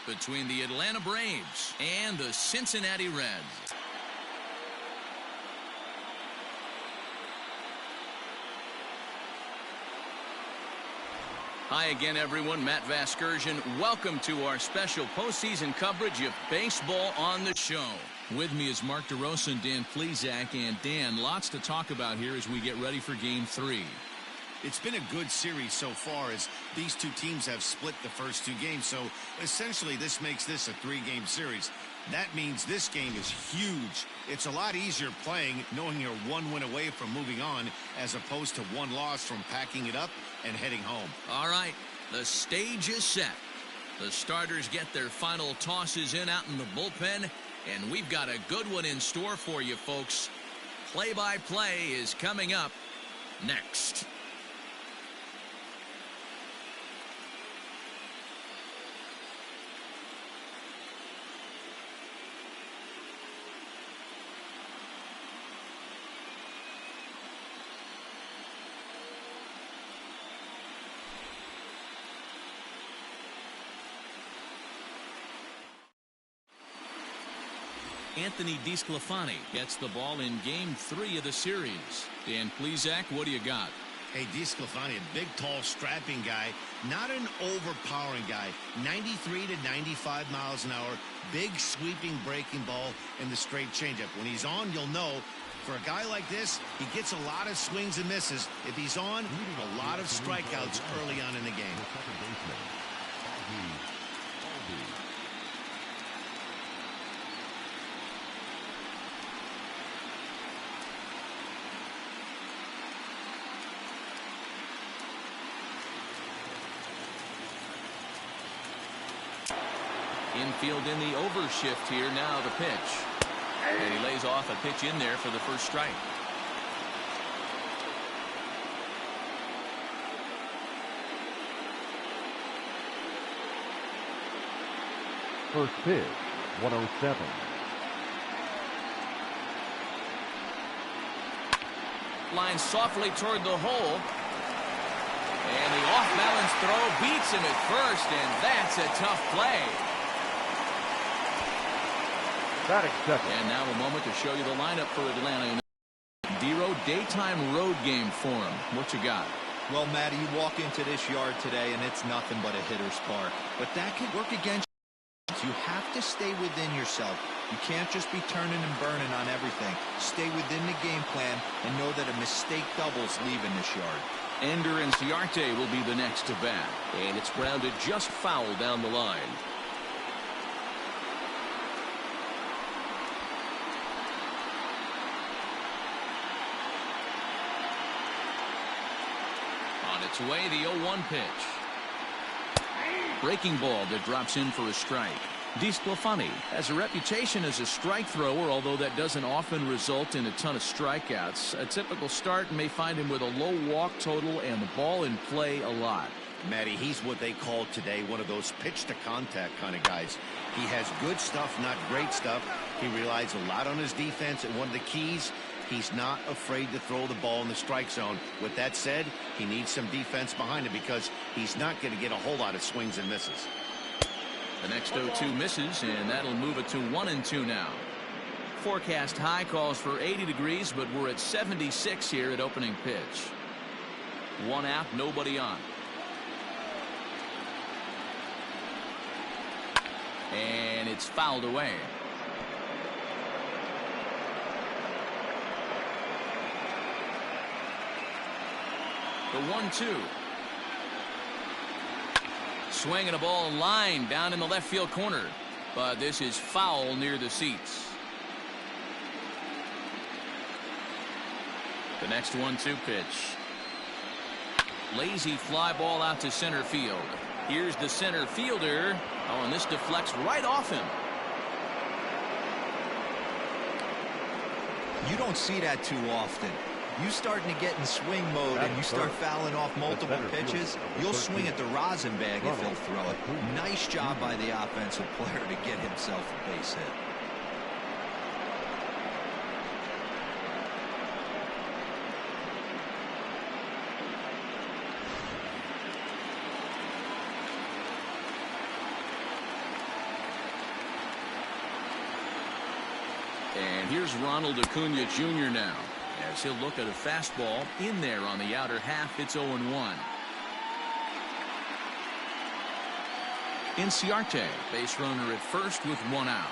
between the Atlanta Braves and the Cincinnati Reds. Hi again, everyone. Matt Vasgersian. Welcome to our special postseason coverage of baseball on the show. With me is Mark DeRosa and Dan Plesac. And Dan, lots to talk about here as we get ready for Game 3. It's been a good series so far as these two teams have split the first two games. So essentially this makes this a 3-game series. That means this game is huge. It's a lot easier playing knowing you're 1 win away from moving on as opposed to 1 loss from packing it up and heading home. All right, the stage is set. The starters get their final tosses in out in the bullpen, and we've got a good one in store for you folks. Play-by-play is coming up next. Anthony DeSclafani gets the ball in Game 3 of the series. Dan Plesac, what do you got? Hey, DeSclafani, a big, tall, strapping guy, not an overpowering guy. 93 to 95 miles an hour, big, sweeping breaking ball, and the straight changeup. When he's on, you'll know. For a guy like this, he gets a lot of swings and misses. If he's on, a lot of strikeouts early on in the game. Infield in the overshift here. Now the pitch. And he lays off a pitch in there for the first strike. First pitch, 107. Line softly toward the hole. And the off-balance throw beats him at first, and that's a tough play. And now a moment to show you the lineup for Atlanta. Dero, daytime road game for him. What you got? Well, Matty, you walk into this yard today and it's nothing but a hitter's park. But that can work against you. You have to stay within yourself. You can't just be turning and burning on everything. Stay within the game plan and know that a mistake doubles leaving this yard. Ender Inciarte will be the next to bat. And it's grounded just foul down the line. On its way, the 0-1 pitch. Breaking ball that drops in for a strike. DeSclafani has a reputation as a strike thrower, although that doesn't often result in a ton of strikeouts. A typical start may find him with a low walk total and the ball in play a lot. Matty, he's what they call today one of those pitch to contact kind of guys. He has good stuff, not great stuff. He relies a lot on his defense, and one of the keys, he's not afraid to throw the ball in the strike zone. With that said, he needs some defense behind him because he's not going to get a whole lot of swings and misses. The next 0-2 misses, and that'll move it to 1-2 now. Forecast high calls for 80 degrees, but we're at 76 here at opening pitch. 1 out, nobody on. And it's fouled away. The 1-2. Swinging a ball line down in the left field corner. But this is foul near the seats. The next 1-2 pitch. Lazy fly ball out to center field. Here's the center fielder. Oh, and this deflects right off him. You don't see that too often. You starting to get in swing mode and you start fouling off multiple pitches, you'll swing at the rosin bag if he'll throw it. Nice job by the offensive player to get himself a base hit. And here's Ronald Acuna Jr. now, as he'll look at a fastball in there on the outer half. It's 0-1. Inciarte, base runner at first with one out.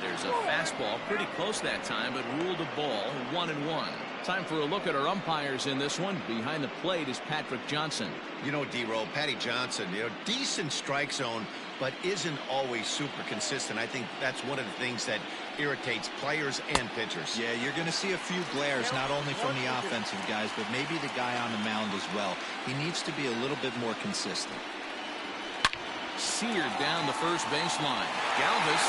There's a fastball pretty close that time, but ruled a ball. 1-1. Time for a look at our umpires in this one. Behind the plate is Patrick Johnson. You know, D-Roll, Patty Johnson, decent strike zone, but isn't always super consistent. I think that's one of the things that irritates players and pitchers. Yeah, you're going to see a few glares, not only from the offensive guys, but maybe the guy on the mound as well. He needs to be a little bit more consistent. Seared down the first baseline. Galvis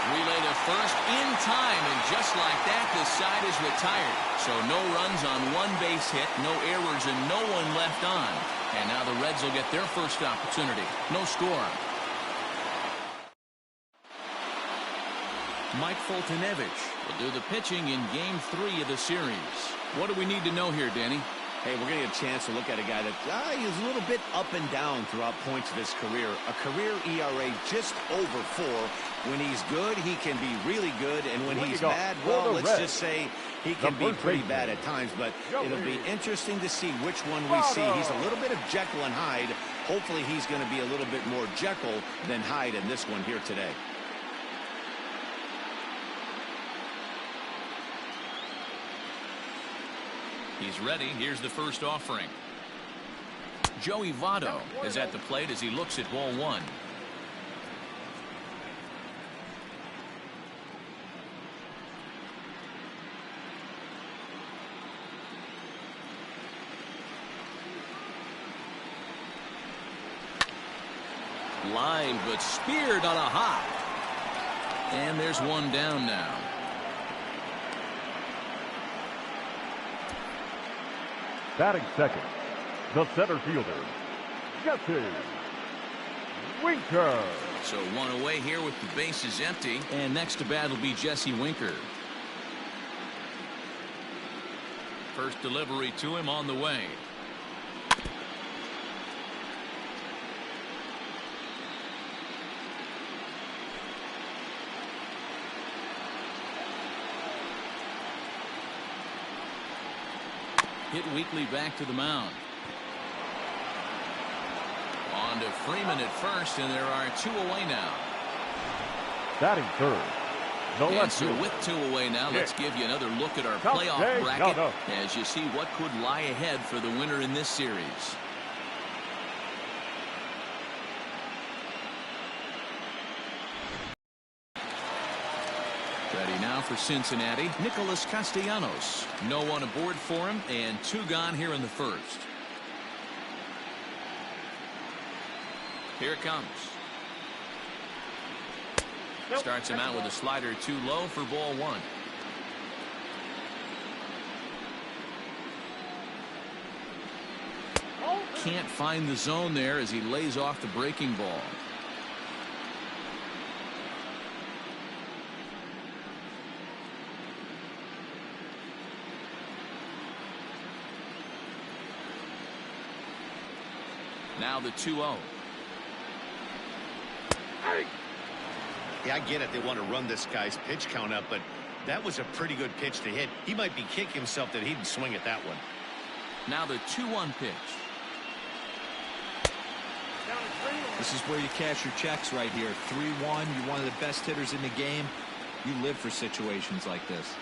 relay to first in time, and just like that, the side is retired. So no runs on one base hit, no errors, and no one left on. And now the Reds will get their first opportunity. No score. Mike Foltynewicz will do the pitching in Game 3 of the series. What do we need to know here, Danny? Hey, we're going to get a chance to look at a guy that is a little bit up and down throughout points of his career. A career ERA just over 4. When he's good, he can be really good. And when he's bad, well, let's just say he can be pretty bad at times. But it'll be interesting to see which one we see. He's a little bit of Jekyll and Hyde. Hopefully he's going to be a little bit more Jekyll than Hyde in this one here today. He's ready. Here's the first offering. Joey Votto is at the plate as he looks at ball 1. Line, but speared on a hop. And there's one down now. Batting second, the center fielder, Jesse Winker. So one away here with the bases empty. And next to bat will be Jesse Winker. First delivery to him on the way. Hit weakly back to the mound. On to Freeman at first, and there are 2 away now. Batting third, the And left so fielder. with 2 away now, let's give you another look at our playoff bracket as you see what could lie ahead for the winner in this series. Ready now for Cincinnati, Nicholas Castellanos. No one aboard for him, and 2 gone here in the first. Here it comes. Starts him out with a slider too low for ball 1. Can't find the zone there as he lays off the breaking ball. Now the 2-0. Yeah, I get it. They want to run this guy's pitch count up, but that was a pretty good pitch to hit. He might be kicking himself that he didn't swing at that one. Now the 2-1 pitch. This is where you cash your checks right here. 3-1. You're one of the best hitters in the game. You live for situations like this.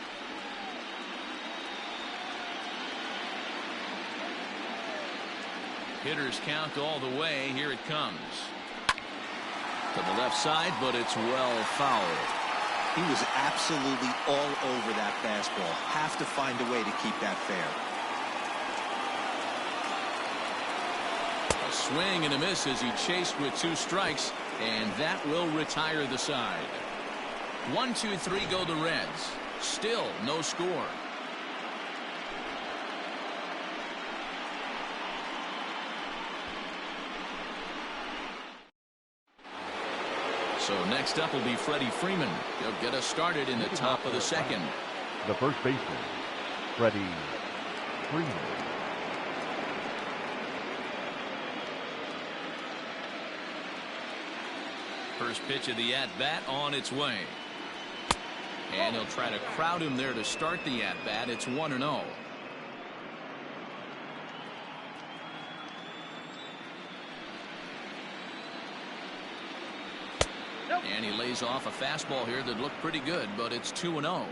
Hitters count all the way. Here it comes. To the left side, but it's well fouled. He was absolutely all over that fastball. Have to find a way to keep that fair. A swing and a miss as he chased with 2 strikes, and that will retire the side. 1, 2, 3 go the Reds. Still no score. So next up will be Freddie Freeman. He'll get us started in the top of the second. The first baseman, Freddie Freeman. First pitch of the at-bat on its way. And he'll try to crowd him there to start the at-bat. It's 1-0. And he lays off a fastball here that looked pretty good, but it's 2-0.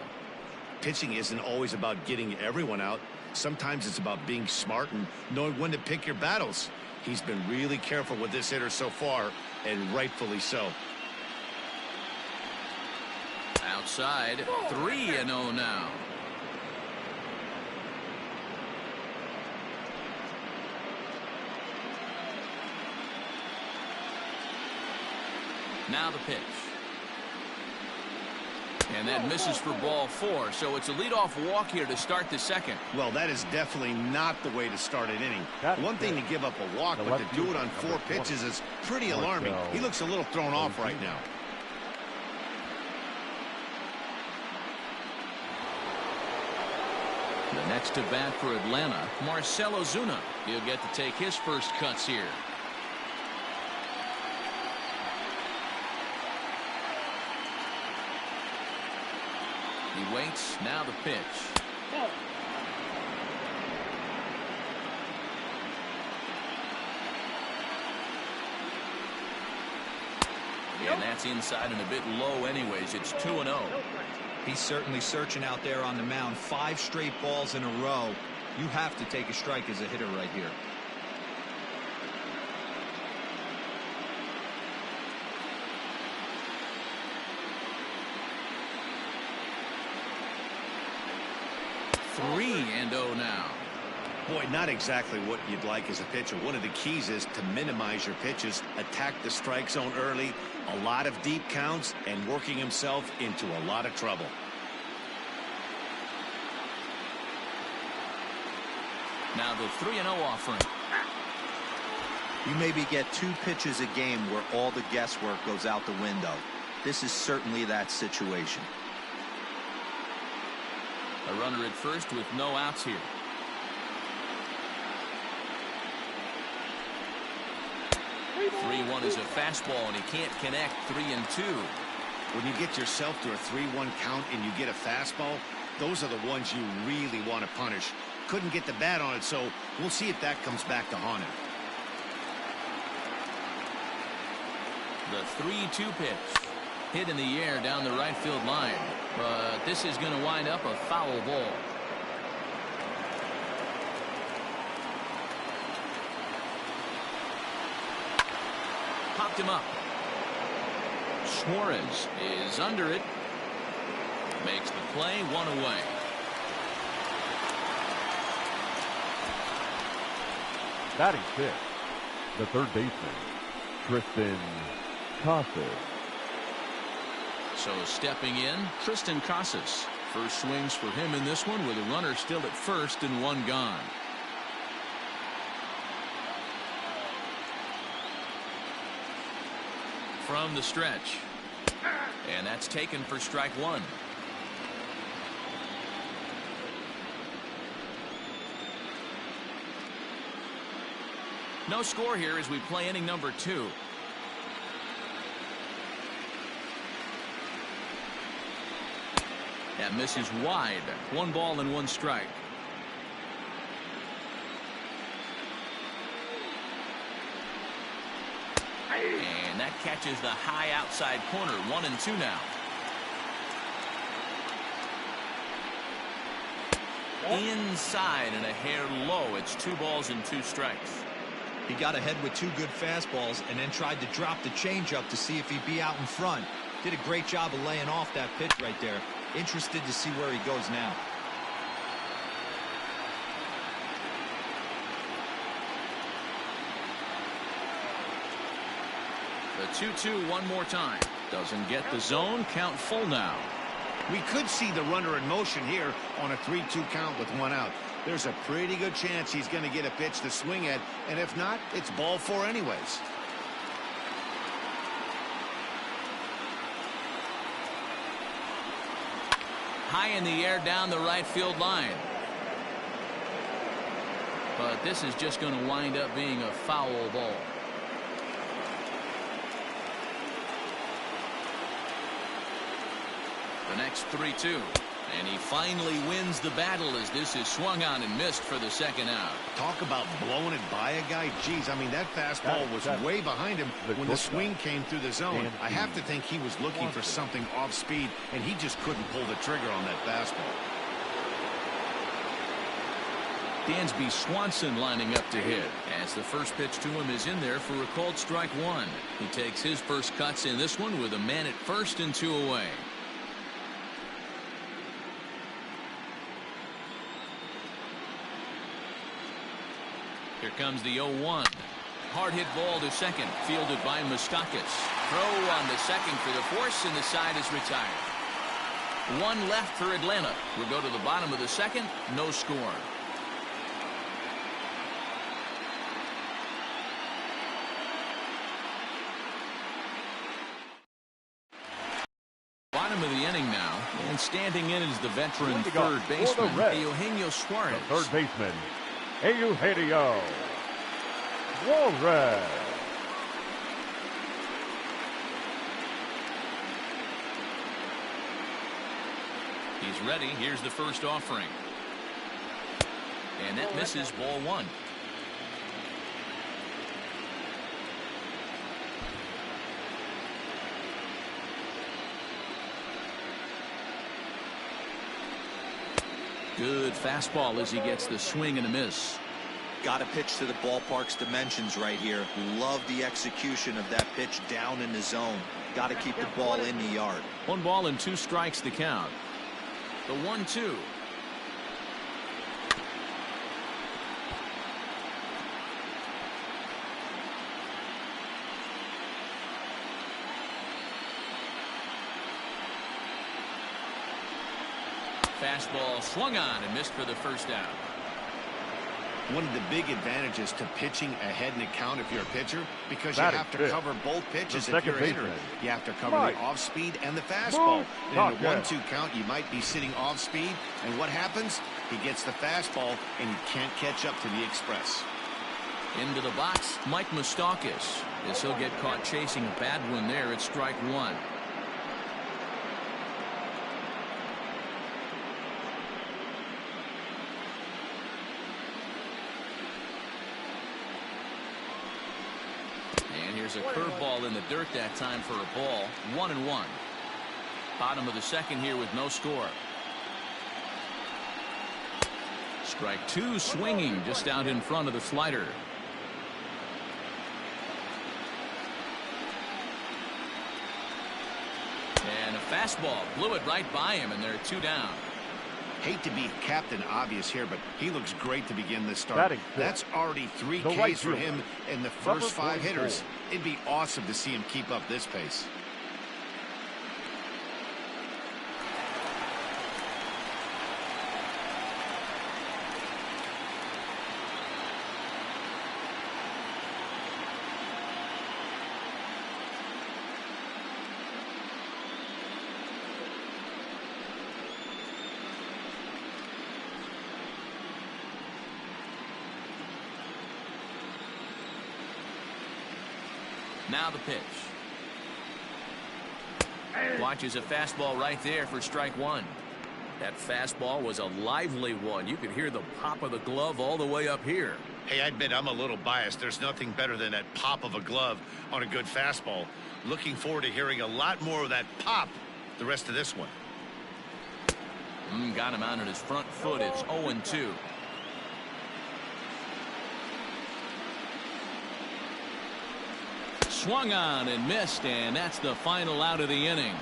Pitching isn't always about getting everyone out. Sometimes it's about being smart and knowing when to pick your battles. He's been really careful with this hitter so far, and rightfully so. Outside, 3-0 now. Now the pitch. And that misses for ball 4, so it's a leadoff walk here to start the second. Well, that is definitely not the way to start an inning. One thing to give up a walk, but to do it on 4 pitches is pretty alarming. He looks a little thrown off right now. The next to bat for Atlanta, Marcell Ozuna. He'll get to take his first cuts here. He waits. Now the pitch. And that's inside and a bit low anyways. It's 2-0. He's certainly searching out there on the mound. 5 straight balls in a row. You have to take a strike as a hitter right here. Three and 0 now. Boy, not exactly what you'd like as a pitcher. One of the keys is to minimize your pitches, attack the strike zone early, a lot of deep counts, and working himself into a lot of trouble. Now the 3-0 offering. You maybe get 2 pitches a game where all the guesswork goes out the window. This is certainly that situation. A runner at first with no outs here. Three 3-1 is a fastball, and he can't connect. 3-2. When you get yourself to a 3-1 count and you get a fastball, those are the ones you really want to punish. Couldn't get the bat on it, so we'll see if that comes back to haunt him. The 3-2 pitch. Hit in the air down the right field line. But this is going to wind up a foul ball. Popped him up. Suarez is under it. Makes the play, 1 away. Batting 6, the third baseman, Tristan Casas. So stepping in, Tristan Casas. First swings for him in this one with a runner still at first and 1 gone. From the stretch. And that's taken for strike 1. No score here as we play inning number 2. That misses wide. 1 ball and 1 strike. And that catches the high outside corner. 1-2 now. Inside and a hair low. It's 2 balls and 2 strikes. He got ahead with 2 good fastballs and then tried to drop the changeup to see if he'd be out in front. Did a great job of laying off that pitch right there. Interested to see where he goes now. The 2-2 one more time. Doesn't get the zone. Count full now. We could see the runner in motion here on a 3-2 count with 1 out. There's a pretty good chance he's going to get a pitch to swing at, and if not, it's ball 4 anyways. High in the air down the right field line. But this is just going to wind up being a foul ball. The next 3-2. And he finally wins the battle as this is swung on and missed for the second out. Talk about blowing it by a guy. Geez, I mean, that fastball was way behind him when the swing came through the zone. I have to think he was looking for something off speed, and he just couldn't pull the trigger on that fastball. Dansby Swanson lining up to hit as the first pitch to him is in there for a called strike one. He takes his first cuts in this one with a man at first and 2 away. Here comes the 0-1. Hard hit ball to second, fielded by Moustakas. Throw on the second for the force, and the side is retired. One left for Atlanta. We'll go to the bottom of the second. No score. Bottom of the inning now, and standing in is the veteran third baseman, Eugenio Suarez. The third baseman, Eugenio Suarez. He's ready. Here's the first offering. And that misses, ball one. Good fastball as he gets the swing and a miss. Got to pitch to the ballpark's dimensions right here. Love the execution of that pitch down in the zone. Got to keep the ball in the yard. 1 ball and 2 strikes the count. The 1-2. Fastball swung on and missed for the first out. One of the big advantages to pitching ahead in the count if you're a pitcher, because you have to cover both pitches if you're a hitter. You have to cover the off speed and the fastball. And in a 1-2 count, you might be sitting off speed, and what happens? He gets the fastball, and he can't catch up to the express. Into the box, Mike Moustakas. As he'll get caught chasing a bad one there at strike one. Here's a curveball in the dirt that time for a ball. 1-1. Bottom of the second here with no score. Strike two, swinging just out in front of the slider. And a fastball blew it right by him, and they're 2 down. Hate to be Captain Obvious here, but he looks great to begin this start. That's already 3 Ks for him in the first 5 hitters. It'd be awesome to see him keep up this pace. Now the pitch. Watches a fastball right there for strike one. That fastball was a lively one. You could hear the pop of the glove all the way up here. Hey, I admit I'm a little biased. There's nothing better than that pop of a glove on a good fastball. Looking forward to hearing a lot more of that pop the rest of this one. Got him out on his front foot. It's 0-2. Swung on and missed, and that's the final out of the inning.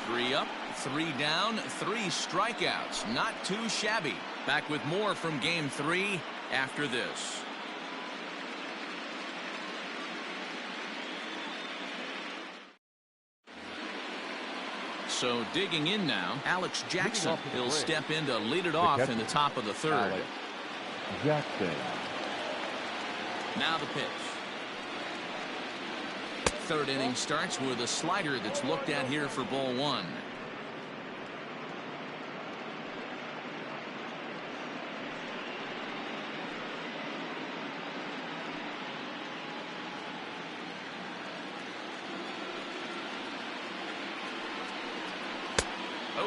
3 up, 3 down, 3 strikeouts. Not too shabby. Back with more from Game 3 after this. So digging in now, Alex Jackson. He'll step in to lead it off in the top of the third. Jackson. Now the pitch. Third inning starts with a slider that's looked at here for ball one.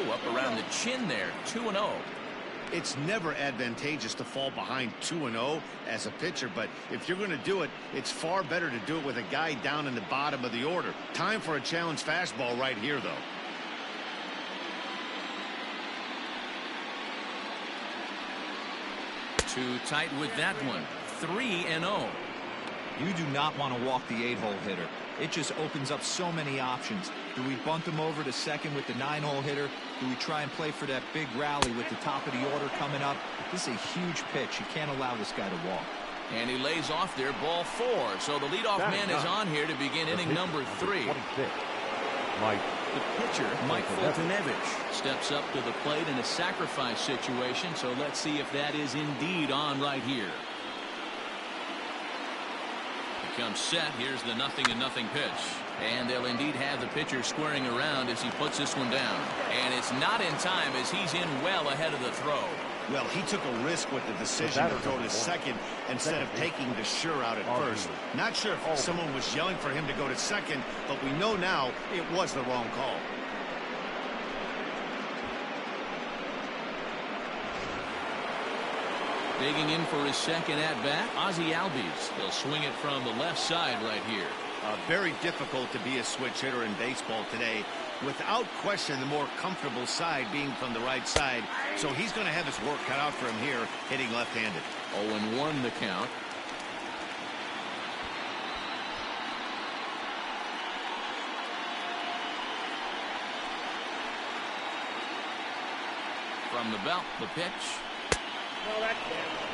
Oh, up around the chin there. 2-0. It's never advantageous to fall behind 2-0 as a pitcher, but if you're going to do it, it's far better to do it with a guy down in the bottom of the order. Time for a challenge fastball right here, though. Too tight with that one. 3-0. You do not want to walk the 8-hole hitter. It just opens up so many options. Do we bunt him over to second with the 9-hole hitter? Do we try and play for that big rally with the top of the order coming up? This is a huge pitch. You can't allow this guy to walk. And he lays off there, ball 4. So the leadoff man is on here to begin inning number 3. The pitcher, Mike Fultonevich, steps up to the plate in a sacrifice situation. So let's see if that is indeed on right here. Comes set. Here's the 0-0 pitch. And they'll indeed have the pitcher squaring around as he puts this one down. And it's not in time as he's in well ahead of the throw. Well, he took a risk with the decision to throw to second instead of taking the sure out at first. Not sure if someone was yelling for him to go to second, but we know now it was the wrong call. Digging in for his second at-bat, Ozzie Albies. He'll swing it from the left side right here. Very difficult to be a switch hitter in baseball today. Without question, the more comfortable side being from the right side. So he's going to have his work cut out for him here, hitting left-handed. 0-1 the count. From the belt, the pitch. No, that's it.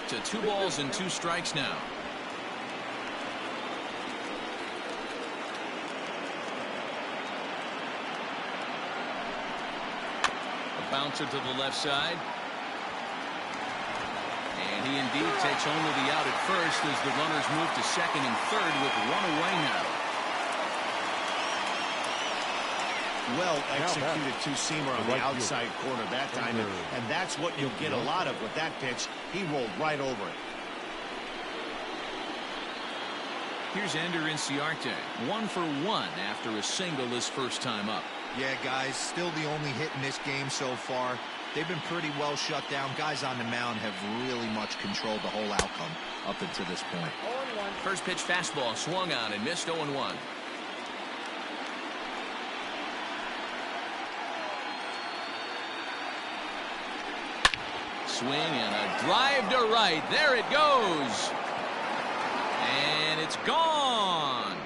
To 2 balls and 2 strikes now. A bouncer to the left side. And he indeed takes only the out at first as the runners move to second and third with 1 away now. Well executed two-seamer on the outside corner that time, and that's what you'll get a lot of with that pitch. He rolled right over it. Here's Ender Inciarte, 1 for 1 after a single his first time up. Yeah, guys, still the only hit in this game so far. They've been pretty well shut down. Guys on the mound have really much controlled the whole outcome up until this point. 0-1. First pitch fastball swung on and missed. 0-1. Swing and a drive to right. There it goes. And it's gone.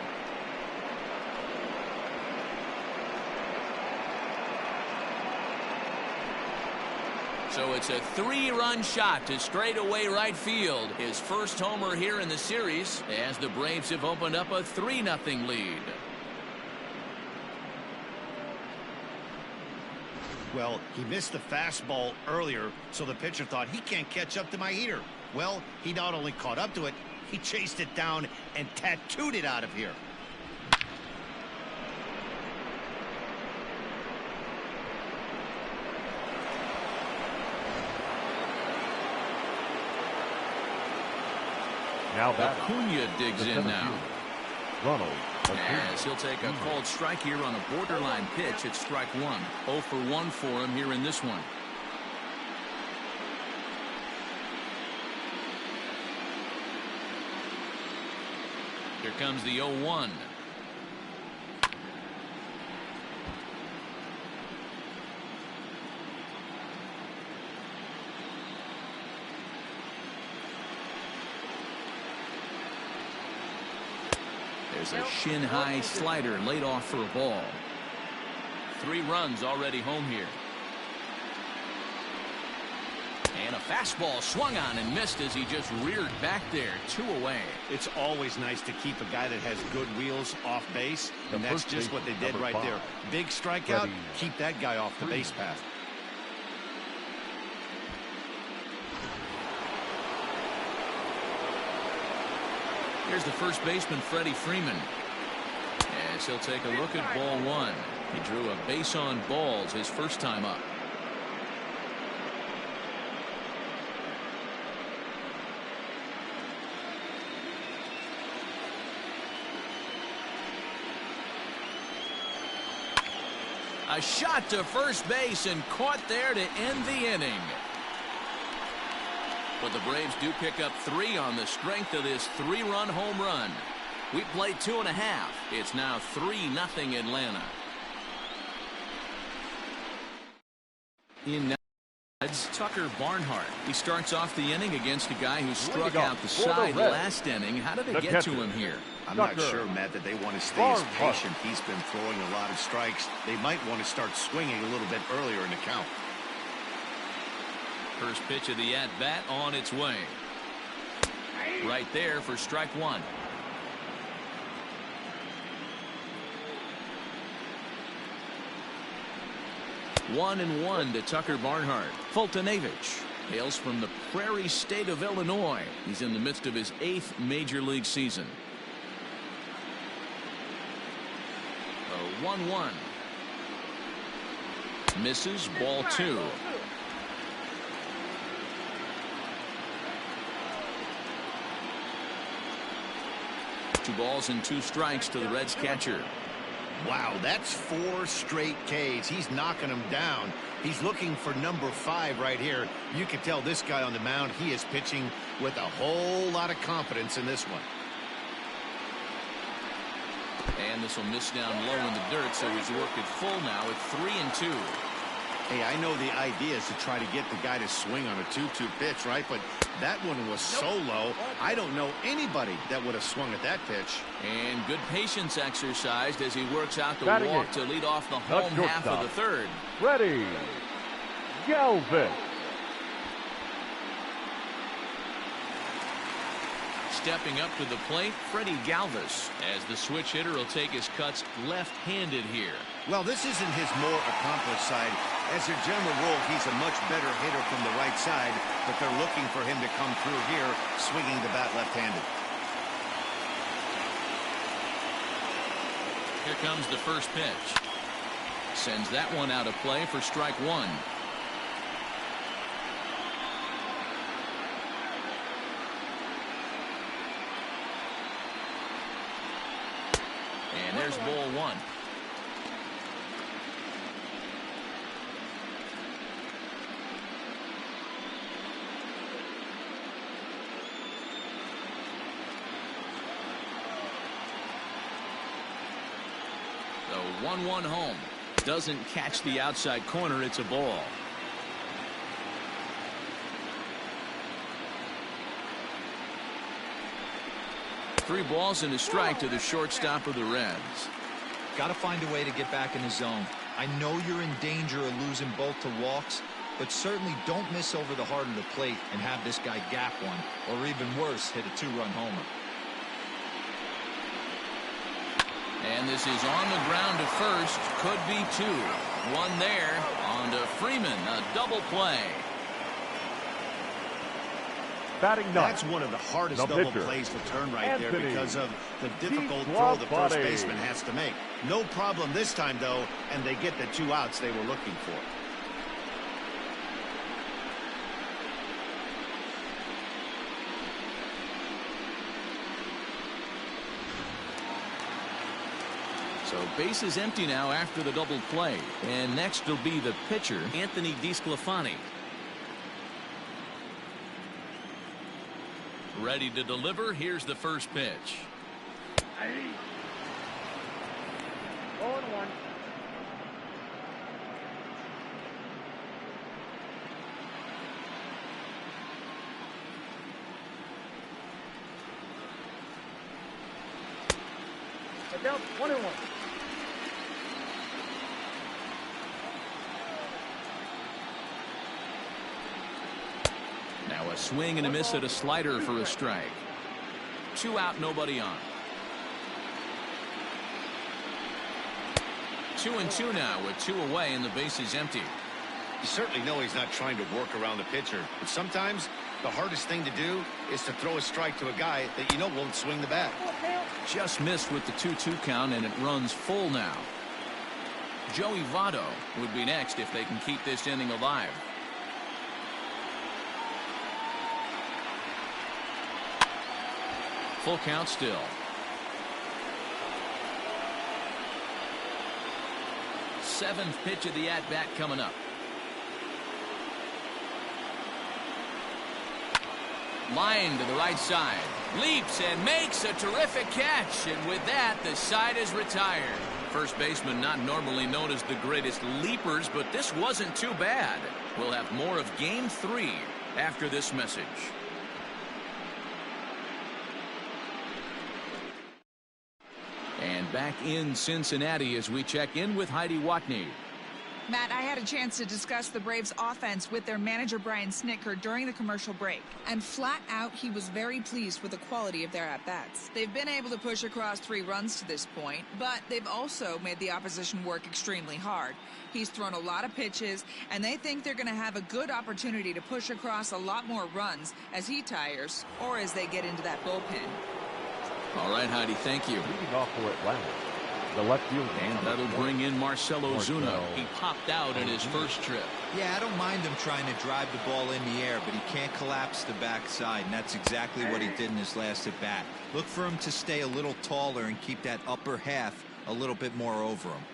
So it's a 3-run shot to straightaway right field. His first homer here in the series as the Braves have opened up a 3-0 lead. Well, he missed the fastball earlier, so the pitcher thought he can't catch up to my heater. Well, he not only caught up to it, he chased it down and tattooed it out of here. Now that Acuna digs in now. Ronald. As he'll take a called strike here on a borderline pitch at strike 1. 0 for 1 for him here in this one. Here comes the 0-1. There's a shin-high slider laid off for a ball. 3 runs already home here. And a fastball swung on and missed as he just reared back there. 2 away. It's always nice to keep a guy that has good wheels off base, and that's just what they did right there. Big strikeout, keep that guy off the base path. Here's the first baseman, Freddie Freeman. As he'll take a look at ball 1. He drew a base on balls his first time up. A shot to first base and caught there to end the inning. But the Braves do pick up 3 on the strength of this 3-run home run. We played 2.5. It's now 3-0 Atlanta. In Nlds, Tucker Barnhart. He starts off the inning against a guy who struck out the side last inning. How did it get to him here? I'm not sure, Matt, that they want to stay as patient. He's been throwing a lot of strikes. They might want to start swinging a little bit earlier in the count. First pitch of the at-bat on its way. Right there for strike 1. One and 1 to Tucker Barnhart. Fultonevich hails from the prairie state of Illinois. He's in the midst of his 8th major league season. 1-1. Misses, ball 2. Two balls and 2 strikes to the Reds catcher. Wow, that's 4 straight Ks. He's knocking them down. He's looking for number 5 right here. You can tell this guy on the mound, he is pitching with a whole lot of confidence in this one. And this will miss down low in the dirt, so he's worked it full now at 3-2. Hey, I know the idea is to try to get the guy to swing on a 2-2 pitch, right? But that one was so low, I don't know anybody that would have swung at that pitch. And good patience exercised as he works out the walk to lead off the home half of the third. Ready. Galvin. Stepping up to the plate, Freddie Galvis, as the switch hitter will take his cuts left-handed here. Well, this isn't his more accomplished side. As a general rule, he's a much better hitter from the right side, but they're looking for him to come through here, swinging the bat left-handed. Here comes the first pitch. Sends that one out of play for strike 1. And there's ball 1. The 1-1 home. Doesn't catch the outside corner. It's a ball. Three balls and a strike to the shortstop of the Reds. Got to find a way to get back in the zone. I know you're in danger of losing both to walks, but certainly don't miss over the heart of the plate and have this guy gap one, or even worse, hit a 2-run homer. And this is on the ground to first. Could be 2. One there. On to Freeman. A double play. That's one of the hardest double plays to turn right there because of the difficult throw the first baseman has to make. No problem this time, though, and they get the 2 outs they were looking for. So base is empty now after the double play. And next will be the pitcher, Anthony DeSclafani. Ready to deliver. Here's the first pitch. 0-1. Down 1-1. a swing and a miss at a slider for a strike. 2 out, nobody on. 2-2 now with 2 away and the base is empty. You certainly know he's not trying to work around the pitcher, but sometimes the hardest thing to do is to throw a strike to a guy that you know won't swing the bat. Just missed with the 2-2 count, and it runs full now. Joey Votto would be next if they can keep this inning alive. Full count still. Seventh pitch of the at-bat coming up. Line to the right side. Leaps and makes a terrific catch. And with that, the side is retired. First baseman not normally known as the greatest leapers, but this wasn't too bad. We'll have more of Game 3 after this message. And back in Cincinnati as we check in with Heidi Watney. Matt, I had a chance to discuss the Braves offense with their manager Brian Snitker during the commercial break, and flat out he was very pleased with the quality of their at-bats. They've been able to push across 3 runs to this point, but they've also made the opposition work extremely hard. He's thrown a lot of pitches, and they think they're going to have a good opportunity to push across a lot more runs as he tires or as they get into that bullpen. All right, Heidi, thank you. Leading off for Atlanta, the left fielder. And that'll bring in Marcelo Zuna. He popped out in his first trip. Yeah, I don't mind him trying to drive the ball in the air, but he can't collapse the backside, and that's exactly what he did in his last at bat. Look for him to stay a little taller and keep that upper half a little bit more over him.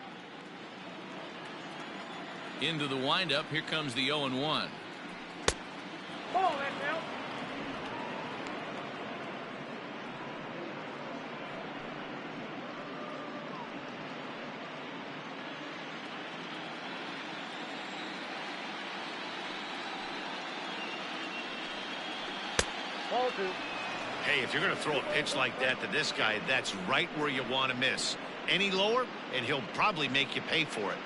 Into the windup, here comes the 0-1. Ball, that now. Hey, if you're going to throw a pitch like that to this guy, that's right where you want to miss. Any lower, and he'll probably make you pay for it.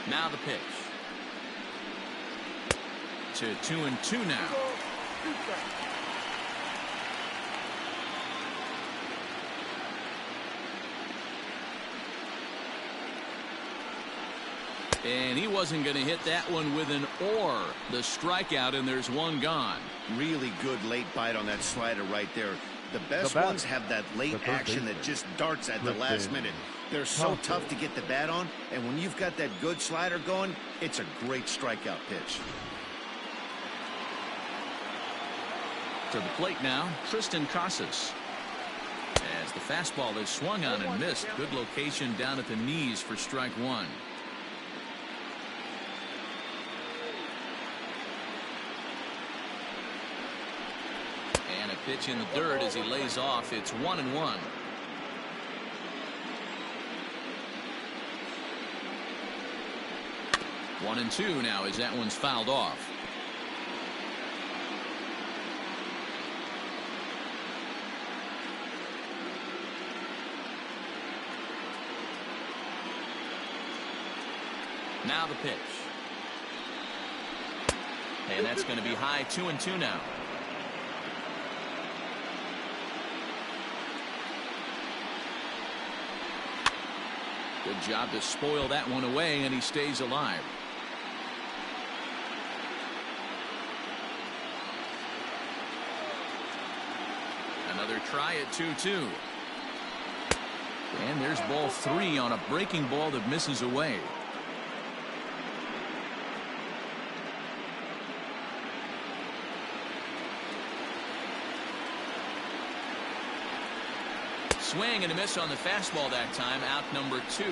Now the pitch. To 2-2 now. And he wasn't going to hit that one with an or. The strikeout, and there's one gone. Really good late bite on that slider right there. The best ones have that late action that just darts at the last minute. They're so tough to get the bat on, and when you've got that good slider going, it's a great strikeout pitch. To the plate now, Tristan Casas. As the fastball is swung on and missed. Good location down at the knees for strike 1. And a pitch in the dirt as he lays off. It's 1-1. One and 2 now as that one's fouled off. Now the pitch. And that's going to be high. 2-2 now. Good job to spoil that one away, and he stays alive. Another try at 2-2. And there's ball 3 on a breaking ball that misses away. Swing and a miss on the fastball that time. Out number 2.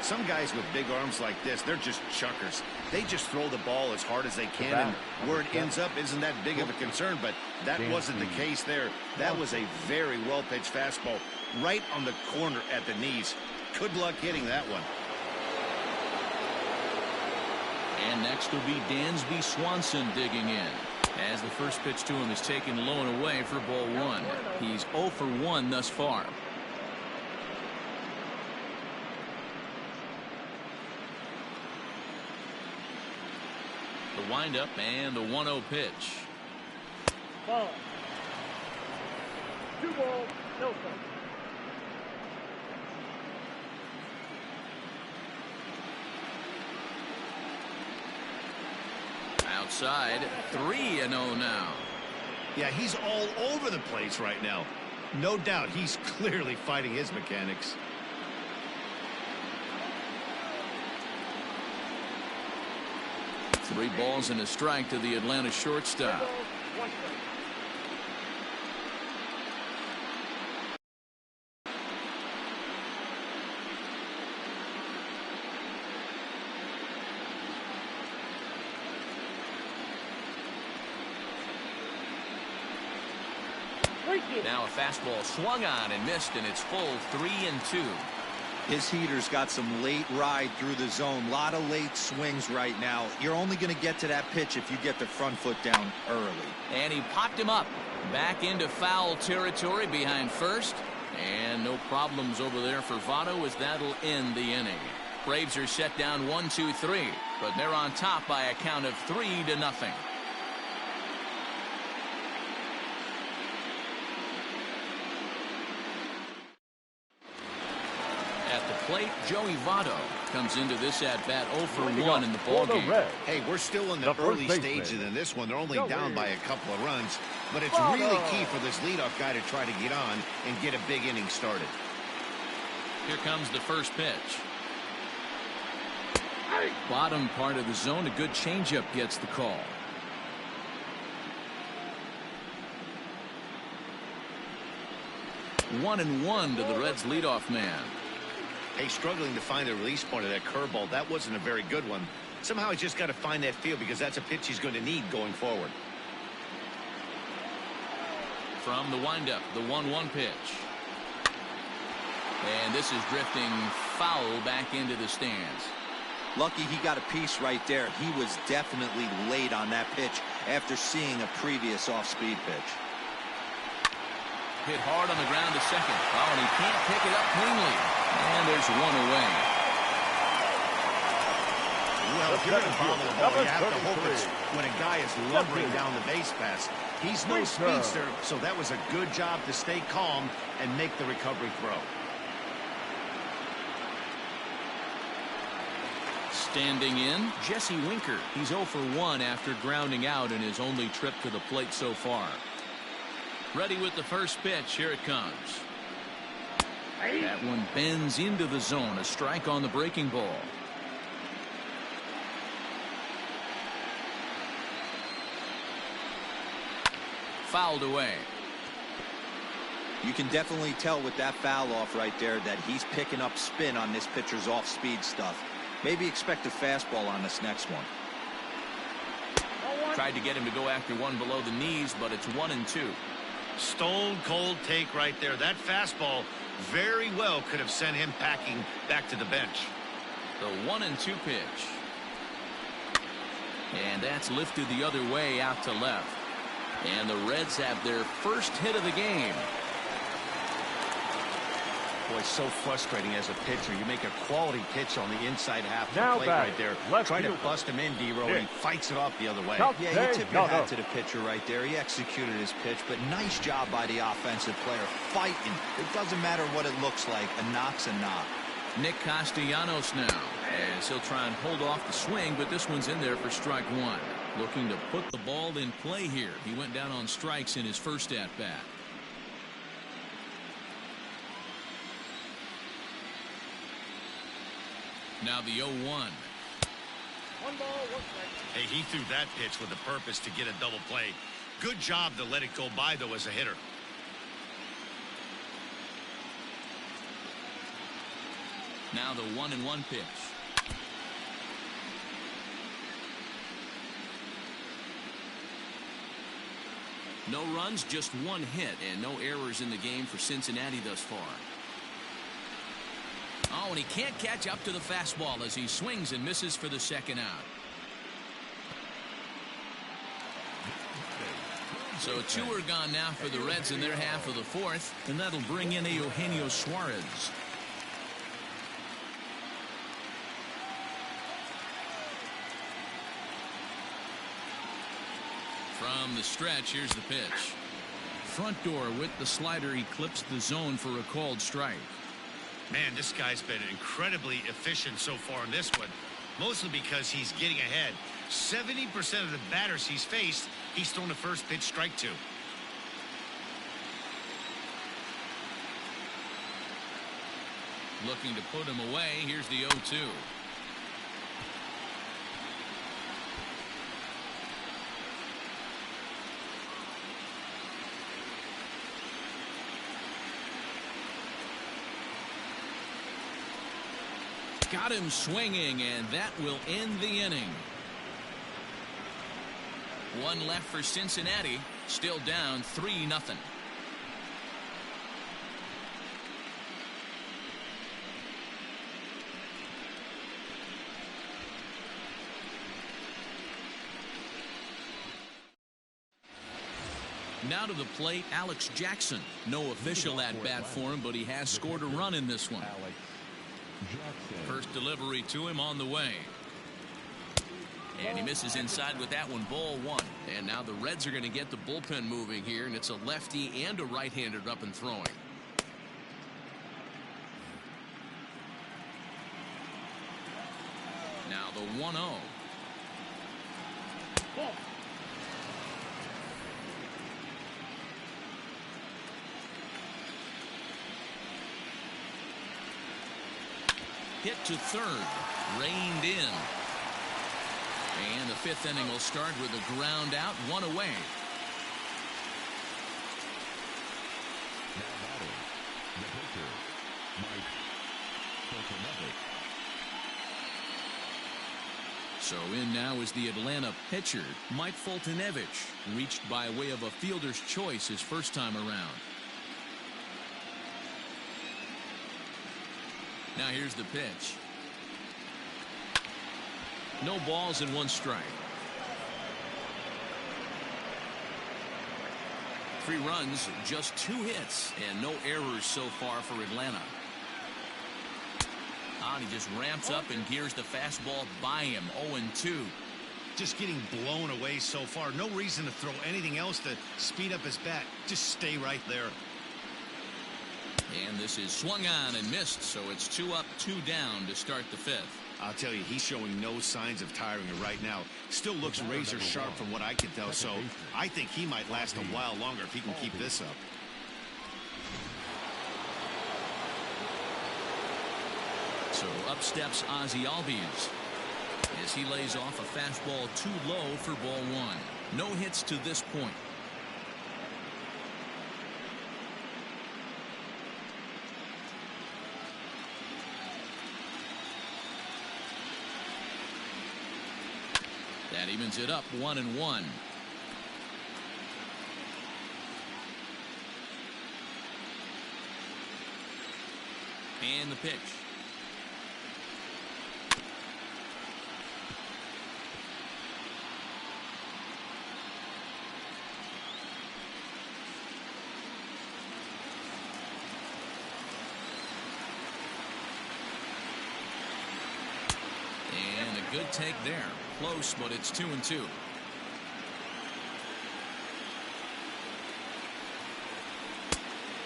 Some guys with big arms like this, they're just chuckers. They just throw the ball as hard as they can, and where it ends up isn't that big of a concern, but that wasn't the case there. That was a very well-pitched fastball right on the corner at the knees. Good luck hitting that one. And next will be Dansby Swanson digging in, as the first pitch to him is taken low and away for ball 1. He's 0 for 1 thus far. The windup and the 1-0 pitch. Ball. 2 balls, no strikes. Outside, 3-0 now. Yeah, he's all over the place right now. No doubt he's clearly fighting his mechanics. Three balls and a strike to the Atlanta shortstop. 1 strike. Now a fastball swung on and missed, and it's full 3-2. His heater's got some late ride through the zone. A lot of late swings right now. You're only going to get to that pitch if you get the front foot down early. And he popped him up. Back into foul territory behind first. And no problems over there for Votto as that'll end the inning. Braves are set down 1-2-3, but they're on top by a count of 3-0. At the plate, Joey Votto comes into this at-bat 0 for 1 in the ballgame. Hey, we're still in the early stages in this one. They're only down by a couple of runs, but it's really key for this leadoff guy to try to get on and get a big inning started. Here comes the first pitch. Bottom part of the zone, a good changeup gets the call. One and one to the Reds leadoff man. Hey, struggling to find the release point of that curveball. That wasn't a very good one. Somehow he's just got to find that feel because that's a pitch he's going to need going forward. From the windup, the 1-1 pitch. And this is drifting foul back into the stands. Lucky he got a piece right there. He was definitely late on that pitch after seeing a previous off-speed pitch. Hit hard on the ground to second. Oh, and he can't pick it up cleanly. And there's one away. Well, if you're going to bomb the ball, you have to hope it's when a guy is lumbering down the base pass. He's no speedster, so that was a good job to stay calm and make the recovery throw. Standing in, Jesse Winker. He's 0 for 1 after grounding out in his only trip to the plate so far. Ready with the first pitch. Here it comes. That one bends into the zone. A strike on the breaking ball. Fouled away. You can definitely tell with that foul off right there that he's picking up spin on this pitcher's off-speed stuff. Maybe expect a fastball on this next one. Tried to get him to go after one below the knees, but it's 1-2. Stone cold take right there. That fastball very well could have sent him packing back to the bench. The 1-2 pitch. And that's lifted the other way out to left. And the Reds have their first hit of the game. Boy, so frustrating as a pitcher. You make a quality pitch on the inside half of the Now plate back, right there. left Try to fielder. bust him in, D-Row, and he fights it off the other way. Count. Yeah, you tip your No, hat no. to the pitcher right there. He executed his pitch, but nice job by the offensive player fighting. It doesn't matter what it looks like. A knock's a knock. Nick Castellanos now, as he'll try and hold off the swing, but this one's in there for strike one. Looking to put the ball in play here. He went down on strikes in his first at-bat. Now the 0-1. 1 ball, 1 strike. Hey, he threw that pitch with a purpose to get a double play. Good job to let it go by, though, as a hitter. Now the 1-1 pitch. No runs, just one hit, and no errors in the game for Cincinnati thus far. Oh, and he can't catch up to the fastball as he swings and misses for the second out. So 2 are gone now for the Reds in their half of the fourth, and that'll bring in Eugenio Suarez. From the stretch, here's the pitch. Front door with the slider eclipsed the zone for a called strike. Man, this guy's been incredibly efficient so far in this one, mostly because he's getting ahead. 70% of the batters he's faced, he's thrown the first pitch strike to. Looking to put him away. Here's the 0-2. Got him swinging, and that will end the inning. One left for Cincinnati, still down 3-0. Now to the plate, Alex Jackson. No official at bat for him, but he has scored a run in this one. First delivery to him on the way. And he misses inside with that one, ball one. And now the Reds are going to get the bullpen moving here, and it's a lefty and a right-hander up and throwing. Now the 1-0. Hit to third, reined in. And the fifth inning will start with a ground out, one away. Now batting, the pitcher, Mike Fultonevich. So in now is the Atlanta pitcher, Mike Fultonevich, reached by way of a fielder's choice his first time around. Now here's the pitch. No balls and one strike. 3 runs, just 2 hits, and no errors so far for Atlanta. And he just ramps up and gears the fastball by him. 0-2. Just getting blown away so far. No reason to throw anything else to speed up his bat. Just stay right there. And this is swung on and missed, so it's 2 up, 2 down to start the 5th. I'll tell you, he's showing no signs of tiring right now. Still looks razor sharp from what I can tell, so I think he might last a while longer if he can keep this up. So up steps Ozzie Albies as he lays off a fastball too low for ball 1. No hits to this point. That evens it up 1-1. And the pitch. And a good take there. Close, but it's 2-2.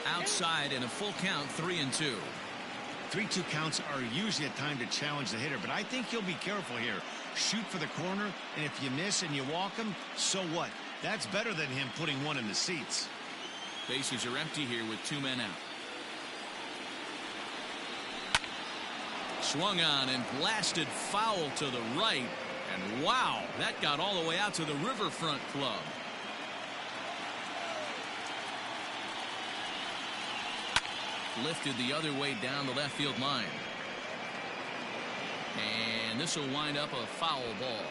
Outside and a full count, 3-2. 3-2 counts are usually a time to challenge the hitter, but I think he'll be careful here. Shoot for the corner, and if you miss and you walk him, so what? That's better than him putting one in the seats. Bases are empty here with 2 men out. Swung on and blasted foul to the right. And wow, that got all the way out to the Riverfront Club. Lifted the other way down the left field line. And this will wind up a foul ball.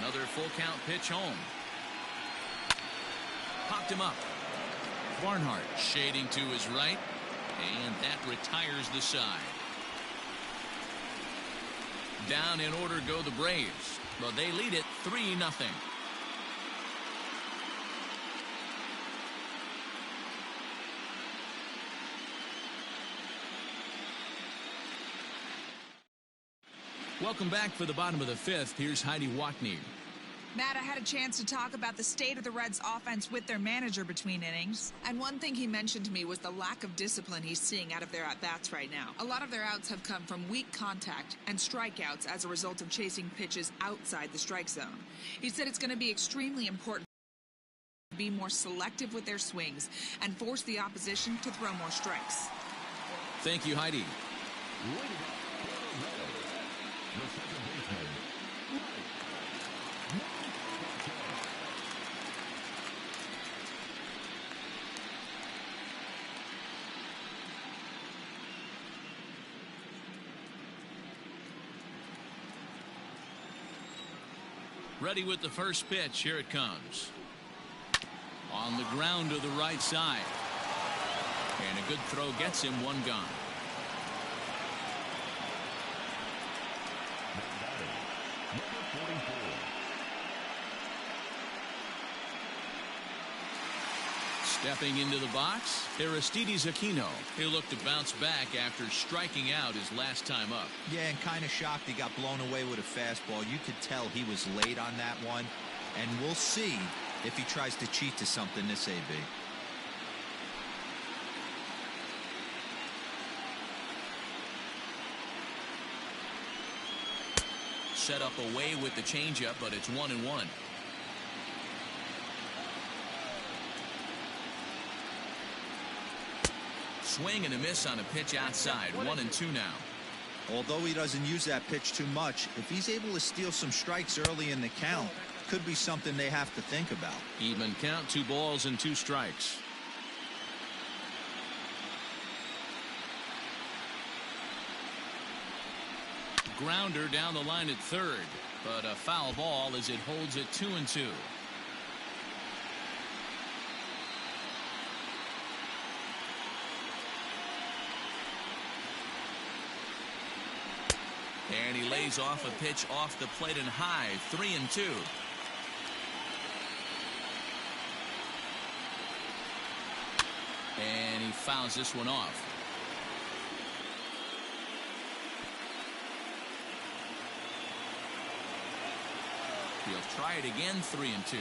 Another full count pitch home. Popped him up. Barnhart shading to his right. And that retires the side. Down in order go the Braves, but they lead it 3-0. Welcome back for the bottom of the fifth. Here's Heidi Watney. Matt, I had a chance to talk about the state of the Reds offense with their manager between innings. And one thing he mentioned to me was the lack of discipline he's seeing out of their at-bats right now. A lot of their outs have come from weak contact and strikeouts as a result of chasing pitches outside the strike zone. He said it's going to be extremely important to be more selective with their swings and force the opposition to throw more strikes. Thank you, Heidi. Ready with the first pitch. Here it comes. On the ground to the right side. And a good throw gets him one gone. Stepping into the box, Aristides Aquino. He'll look to bounce back after striking out his last time up. Yeah, and kind of shocked he got blown away with a fastball. You could tell he was late on that one. And we'll see if he tries to cheat to something this AB. Set up away with the changeup, but it's 1-1. Swing and a miss on a pitch outside. 1-2 now. Although he doesn't use that pitch too much, if he's able to steal some strikes early in the count, could be something they have to think about. Even count, 2 balls and 2 strikes. Grounder down the line at third, but a foul ball as it holds it 2-2. And he lays off a pitch off the plate and high. 3-2. And he fouls this one off. He'll try it again. 3-2.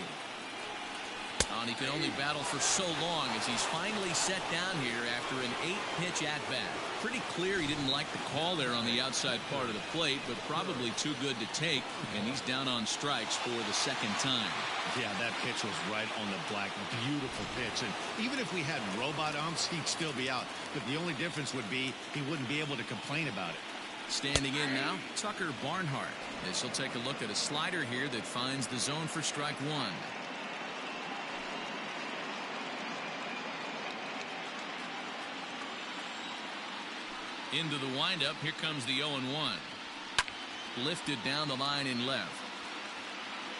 And he can only battle for so long as he's finally set down here after an 8-pitch at-bat. Pretty clear he didn't like the call there on the outside part of the plate, but probably too good to take, and he's down on strikes for the second time. Yeah, that pitch was right on the black. Beautiful pitch. And even if we had robot umps, he'd still be out. But the only difference would be he wouldn't be able to complain about it. Standing in now, Tucker Barnhart. This will take a look at a slider here that finds the zone for strike one. Into the windup. Here comes the 0-1. Lifted down the line in left.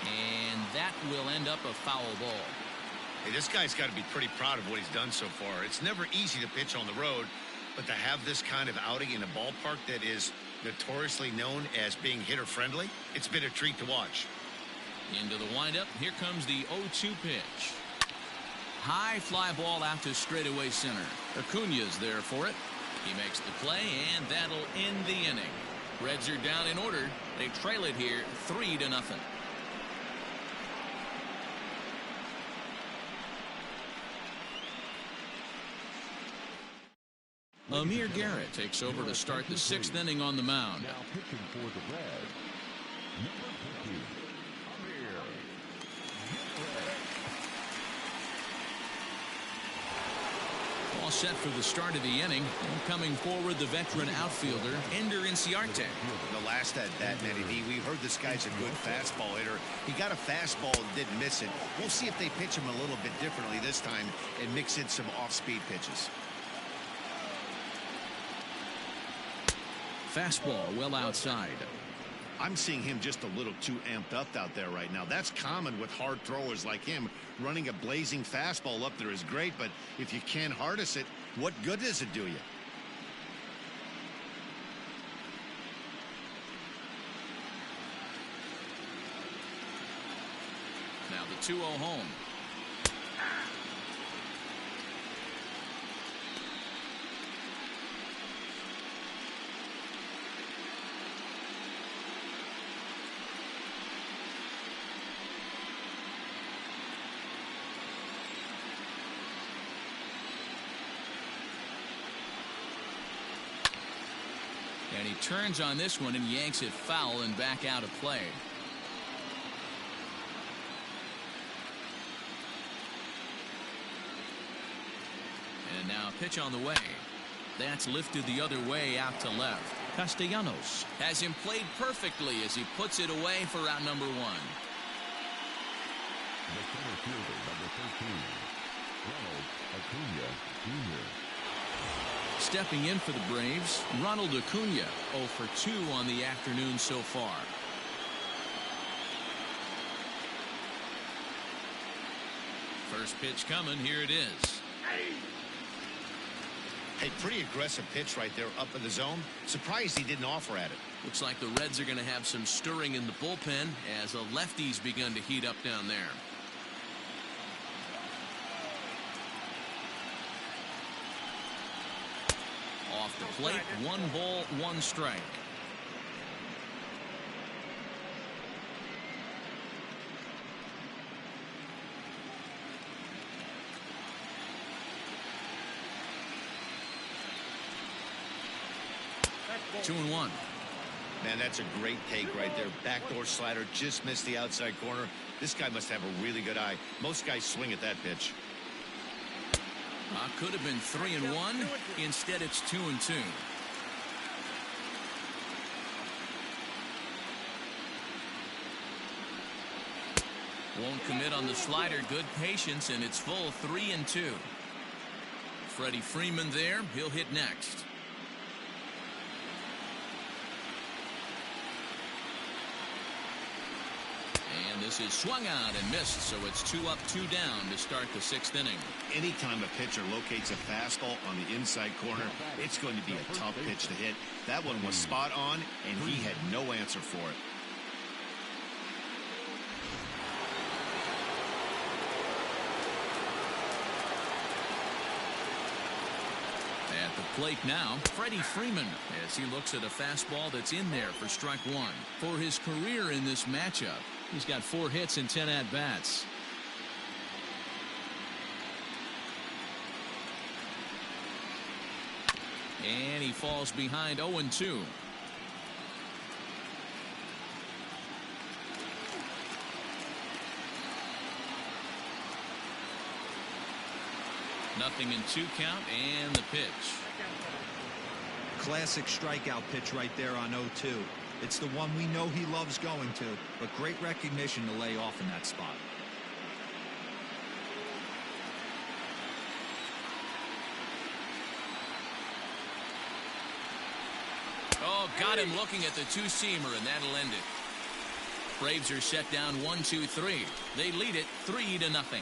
And that will end up a foul ball. Hey, this guy's got to be pretty proud of what he's done so far. It's never easy to pitch on the road, but to have this kind of outing in a ballpark that is notoriously known as being hitter friendly, it's been a treat to watch. Into the windup. Here comes the 0-2 pitch. High fly ball out to straightaway center. Acuna's there for it. He makes the play, and that'll end the inning. Reds are down in order. They trail it here 3-0. Amir Garrett takes over to start the 6th inning on the mound. Now pitching for the Reds, number 50, Amir Garrett. All set for the start of the inning. And coming forward, the veteran outfielder, Ender Inciarte. The last at bat, Matty D, we heard this guy's a good fastball hitter. He got a fastball and didn't miss it. We'll see if they pitch him a little bit differently this time and mix in some off-speed pitches. Fastball well outside. I'm seeing him just a little too amped up out there right now. That's common with hard throwers like him. Running a blazing fastball up there is great, but if you can't harness it, what good does it do you? Now the 2-0 home. And he turns on this one and yanks it foul and back out of play. And now pitch on the way. That's lifted the other way out to left. Castellanos has him played perfectly as he puts it away for out number one. The center fielder, number 13, Ronald Acuna Jr. Stepping in for the Braves, Ronald Acuna, 0 for 2 on the afternoon so far. First pitch coming, here it is. A pretty aggressive pitch right there up in the zone. Surprised he didn't offer at it. Looks like the Reds are going to have some stirring in the bullpen as a lefty's begun to heat up down there. Off the plate, 1 ball, 1 strike. That's 2-1. Man, that's a great take right there. Backdoor slider, just missed the outside corner. This guy must have a really good eye. Most guys swing at that pitch. Could have been 3-1. Instead, it's 2-2. Won't commit on the slider. Good patience, and it's full 3-2. Freddie Freeman there. He'll hit next. And this is swung out and missed, so it's 2 up, 2 down to start the 6th inning. Anytime a pitcher locates a fastball on the inside corner, it's going to be a tough pitch to hit. That one was spot on, and he had no answer for it. At the plate now, Freddie Freeman, as he looks at a fastball that's in there for strike 1. For his career in this matchup, he's got 4 hits and 10 at-bats. And he falls behind 0-2. Nothing in 2 count, and the pitch. Classic strikeout pitch right there on 0-2. It's the one we know he loves going to, but great recognition to lay off in that spot. Oh, got him looking at the 2-seamer, and that'll end it. Braves are set down 1-2-3. They lead it 3-0.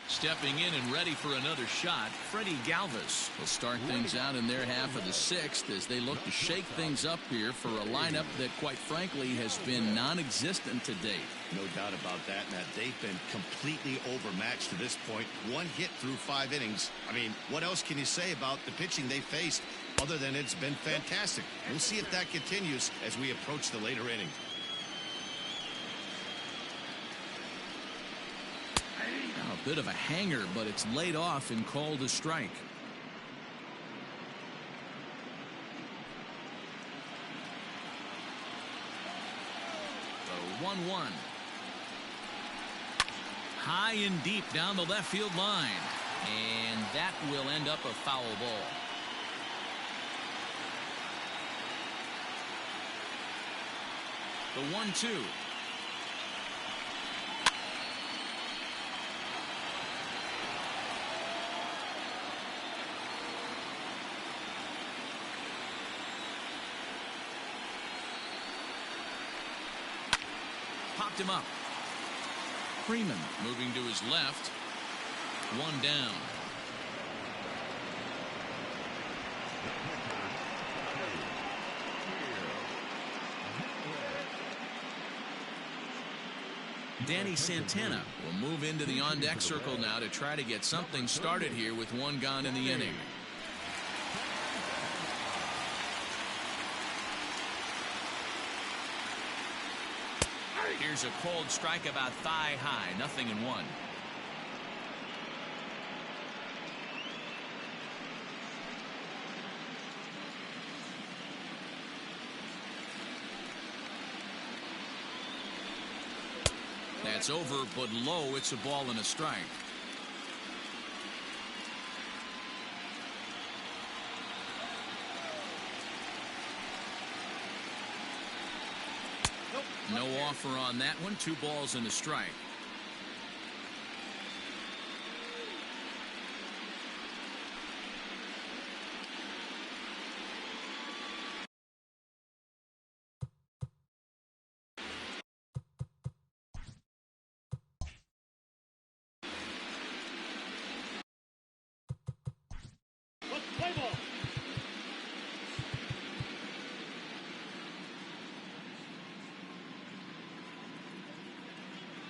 Stepping in and ready for another shot, Freddie Galvis will start things out in their half of the 6th as they look to shake things up here for a lineup that, quite frankly, has been non-existent to date. No doubt about that, Matt. They've been completely overmatched to this point. 1 hit through 5 innings. I mean, what else can you say about the pitching they faced other than it's been fantastic? We'll see if that continues as we approach the later innings. A bit of a hanger, but it's laid off and called a strike. The 1-1. High and deep down the left field line. And that will end up a foul ball. The 1-2. Popped him up. Freeman moving to his left. 1 down. Danny Santana will move into the on-deck circle now to try to get something started here with 1 gone in the inning. Here's a cold strike about thigh high, 0-1. That's over, but low. It's a ball and a strike. No offer on that one. 2 balls and a strike. Let's play ball.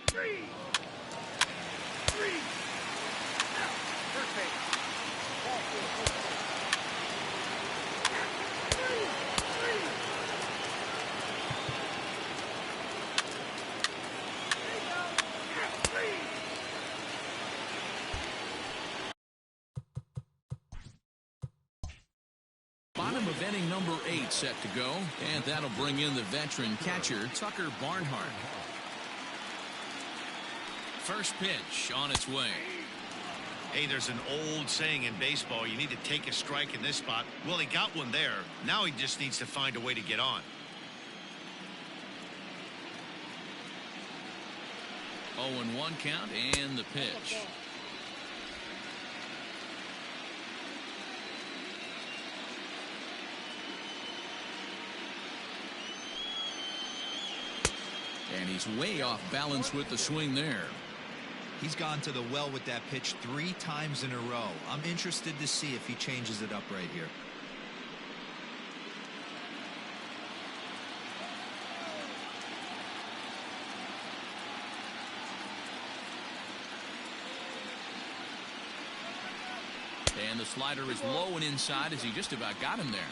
Three. Out. First base. Ball field, first base. Three. Bottom of inning number 8 set to go, and that'll bring in the veteran catcher, Tucker Barnhart. First pitch on its way. Hey, there's an old saying in baseball, you need to take a strike in this spot. Well, he got one there. Now he just needs to find a way to get on. 0-1 count and the pitch. And he's way off balance with the swing there. He's gone to the well with that pitch 3 times in a row. I'm interested to see if he changes it up right here. And the slider is low and inside as he just about got him there.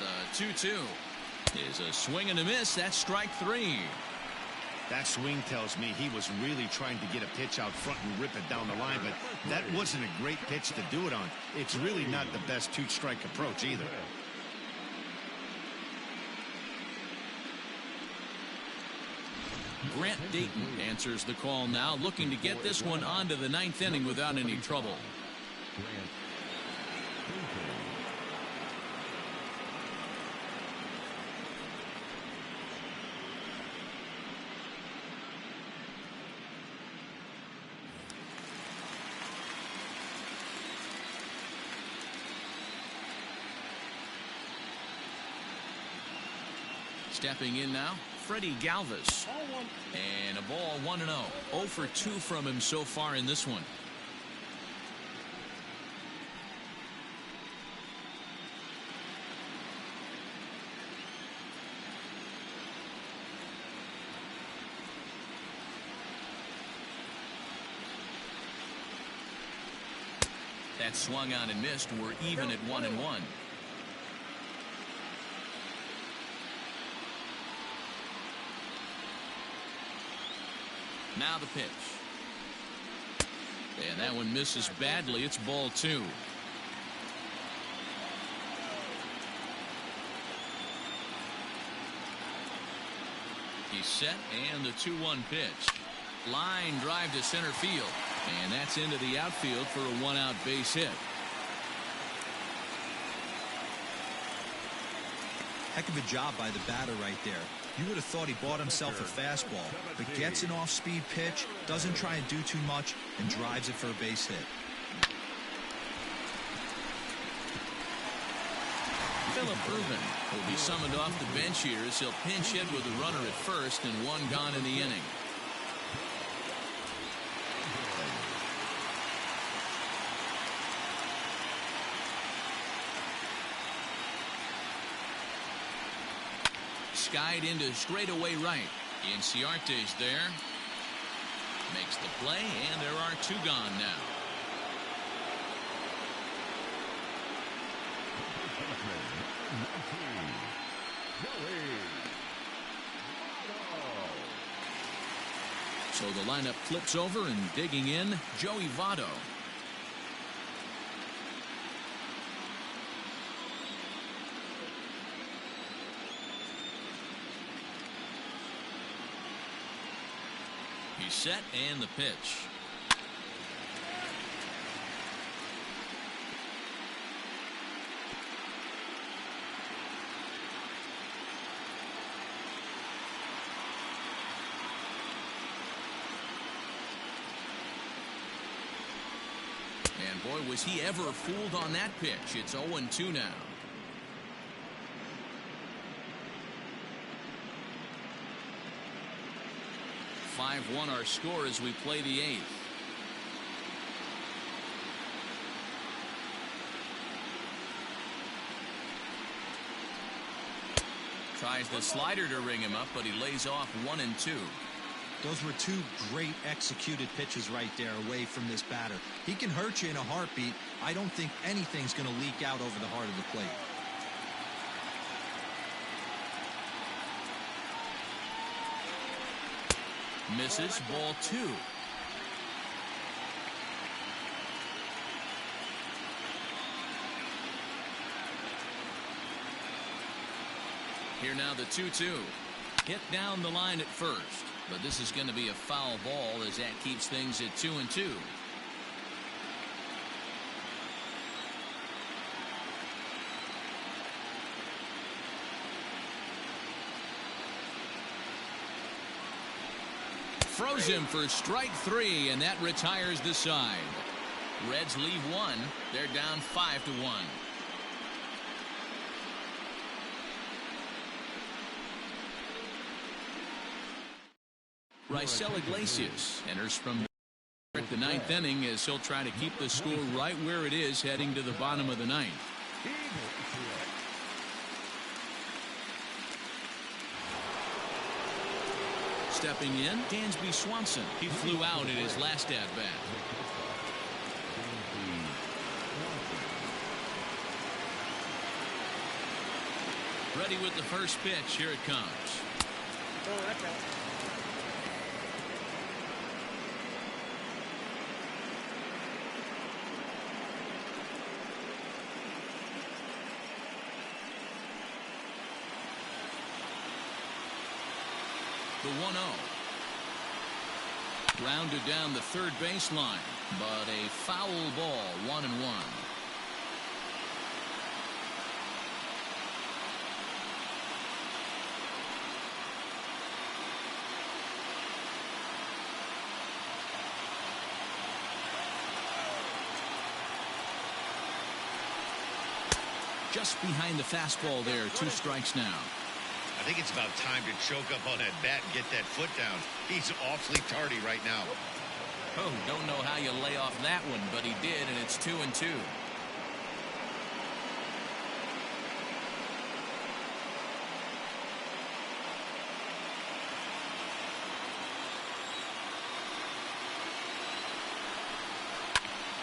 The 2-2 is a swing and a miss. That's strike 3. That swing tells me he was really trying to get a pitch out front and rip it down the line, but that wasn't a great pitch to do it on. It's really not the best 2-strike approach either. Grant Dayton answers the call now, looking to get this one on to the 9th inning without any trouble. Stepping in now, Freddie Galvis. And a ball 1-0. 0 for 2 from him so far in this one. That swung on and missed. We're even at 1-1. Now the pitch. And that one misses badly. It's ball 2. He's set, and the 2-1 pitch. Line drive to center field. And that's into the outfield for a 1-out base hit. Heck of a job by the batter right there. You would have thought he bought himself a fastball, but gets an off-speed pitch, doesn't try and do too much, and drives it for a base hit. Philip Rubin will be summoned off the bench here as he'll pinch hit with a runner at first and 1 gone in the inning. Skied into straightaway right. Inciarte's there. Makes the play, and there are 2 gone now. So the lineup flips over, and digging in, Joey Votto. He's set and the pitch. And boy, was he ever fooled on that pitch. It's 0-2 now. 5-1 our score as we play the 8th. Tries the slider to ring him up, but he lays off 1-2. Those were two great executed pitches right there away from this batter. He can hurt you in a heartbeat. I don't think anything's going to leak out over the heart of the plate. Misses, ball 2. Here now the 2-2. Hit down the line at first, but this is going to be a foul ball as that keeps things at 2-2. Froze him for strike 3, and that retires the side. Reds leave 1. They're down 5-1. Raisel Iglesias enters from the 9th inning as he'll try to keep the score right where it is heading to the bottom of the 9th. Stepping in, Dansby Swanson. He flew out in his last at-bat. Ready with the first pitch. Here it comes. The 1-0. Grounded down the third baseline, but a foul ball, 1-1. Just behind the fastball there, 2 strikes now. I think it's about time to choke up on that bat and get that foot down. He's awfully tardy right now. Oh, don't know how you lay off that one, but he did, and it's 2-2.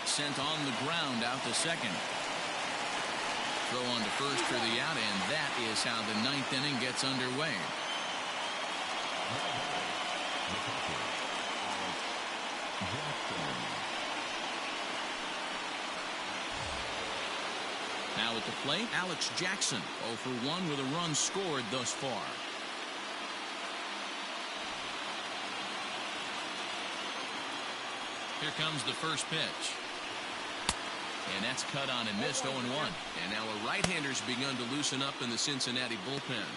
Sent on the ground out to second. Throw on to first for the out, and that is how the 9th inning gets underway. Now at the plate, Alex Jackson, 0 for 1 with a run scored thus far. Here comes the first pitch. And that's cut on and missed, 0-1. And now a right-hander's begun to loosen up in the Cincinnati bullpen.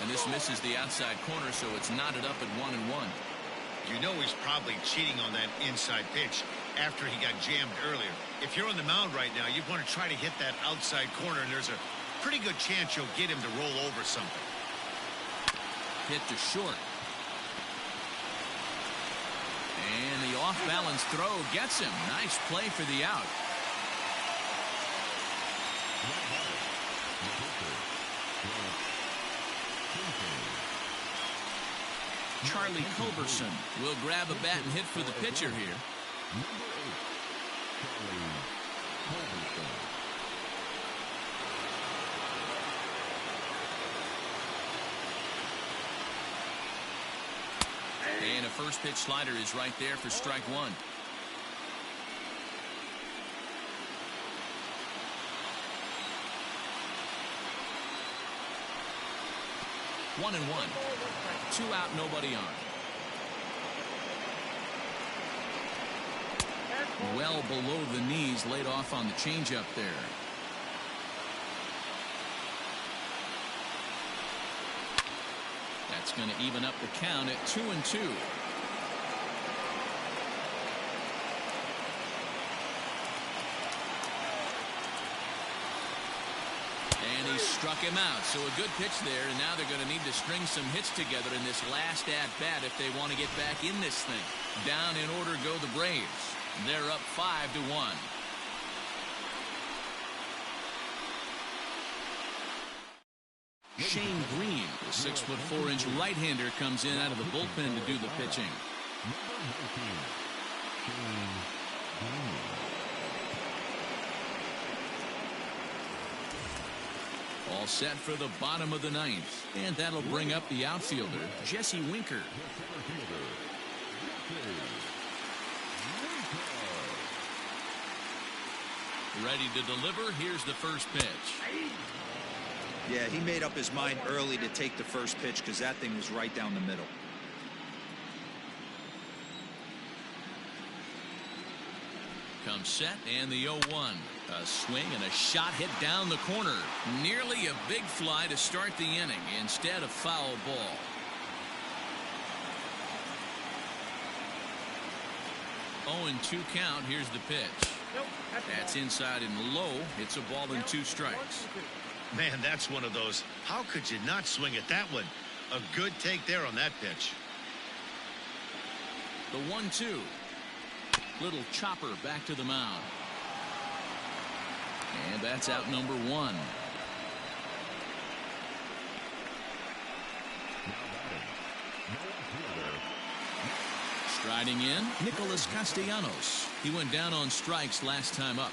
And this misses the outside corner, so it's knotted up at 1-1. You know he's probably cheating on that inside pitch after he got jammed earlier. If you're on the mound right now, you want to try to hit that outside corner, and there's a pretty good chance you'll get him to roll over something. Hit to short. And the off-balance throw gets him. Nice play for the out. Charlie Culberson will grab a bat and hit for the pitcher here. And a first pitch slider is right there for strike 1. 1-1. 2 out, nobody on. Well below the knees, laid off on the changeup there. That's going to even up the count at 2-2. And he struck him out. So a good pitch there, and now they're going to need to string some hits together in this last at-bat if they want to get back in this thing. Down in order go the Braves. They're up 5-1. Shane Green, the 6'4" right-hander, comes in out of the bullpen to do the pitching. All set for the bottom of the ninth, and that'll bring up the outfielder, Jesse Winker. Ready to deliver. Here's the first pitch. Yeah, he made up his mind early to take the first pitch because that thing was right down the middle. Comes set, and the 0-1. A swing and a shot hit down the corner. Nearly a big fly to start the inning. Instead, a foul ball. Oh, and 2 count. Here's the pitch. That's inside and low. It's a ball and 2 strikes. Man, that's one of those. How could you not swing at that one? A good take there on that pitch. The 1-2. Little chopper back to the mound. And that's out number 1. Striding in, Nicholas Castellanos. He went down on strikes last time up.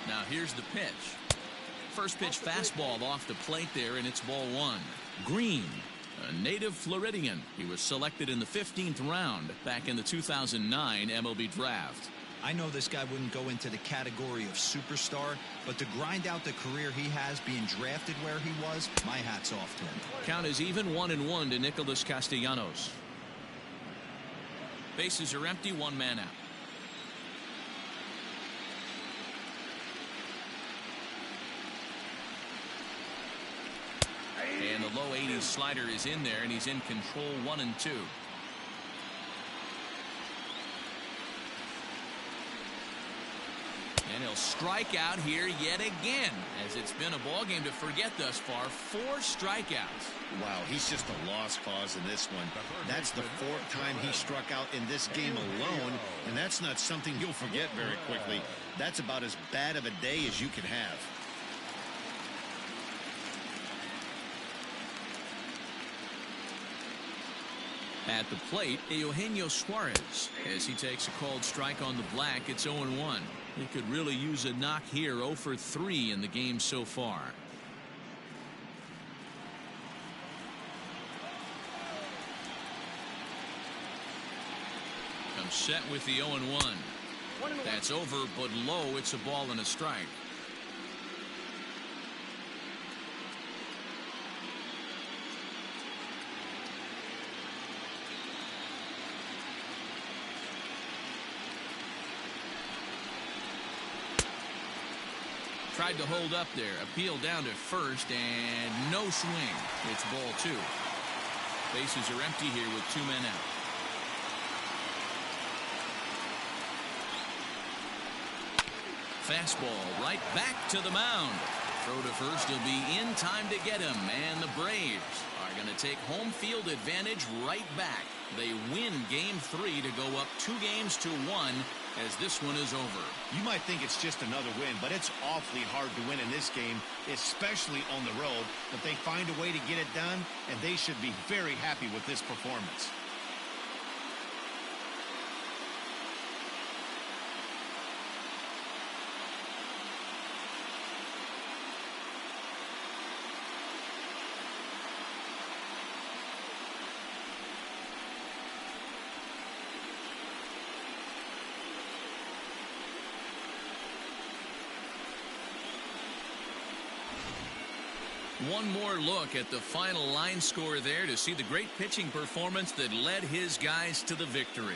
Now here's the pitch. First pitch fastball off the plate there, and it's ball 1. Green, a native Floridian. He was selected in the 15th round back in the 2009 MLB draft. I know this guy wouldn't go into the category of superstar, but to grind out the career he has being drafted where he was, my hat's off to him. Count is even 1-1 to Nicholas Castellanos. Bases are empty, 1 man out. And the low 80s slider is in there, and he's in control. 1-2. And he'll strike out here yet again, as it's been a ball game to forget thus far. 4 strikeouts. Wow, he's just a lost cause in this one. That's the 4th time he struck out in this game alone, and that's not something you'll forget very quickly. That's about as bad of a day as you can have. At the plate, Eugenio Suarez, as he takes a called strike on the black. It's 0-1. He could really use a knock here. 0 for 3 in the game so far. Comes set with the 0-1. That's over, but low. It's a ball and a strike. Tried to hold up there. Appeal down to first, and no swing. It's ball 2. Bases are empty here with 2 men out. Fastball right back to the mound. Throw to first will be in time to get him, and the Braves are going to take home field advantage right back. They win game 3 to go up 2-1 as this one is over. You might think it's just another win, but it's awfully hard to win in this game, especially on the road. But they find a way to get it done, and they should be very happy with this performance. one more look at the final line score there to see the great pitching performance that led his guys to the victory.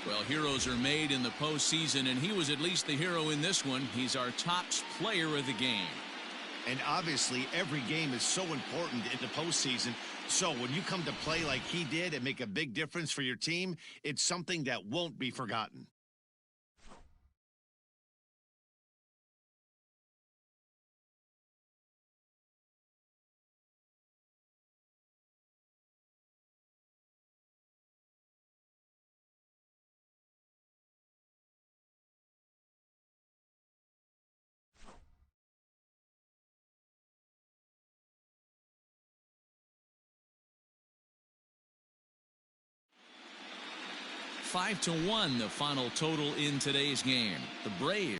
Well, heroes are made in the postseason, and he was at least the hero in this one. He's our top player of the game. And obviously, every game is so important in the postseason. So when you come to play like he did and make a big difference for your team, it's something that won't be forgotten. Five to 1, the final total in today's game. The Braves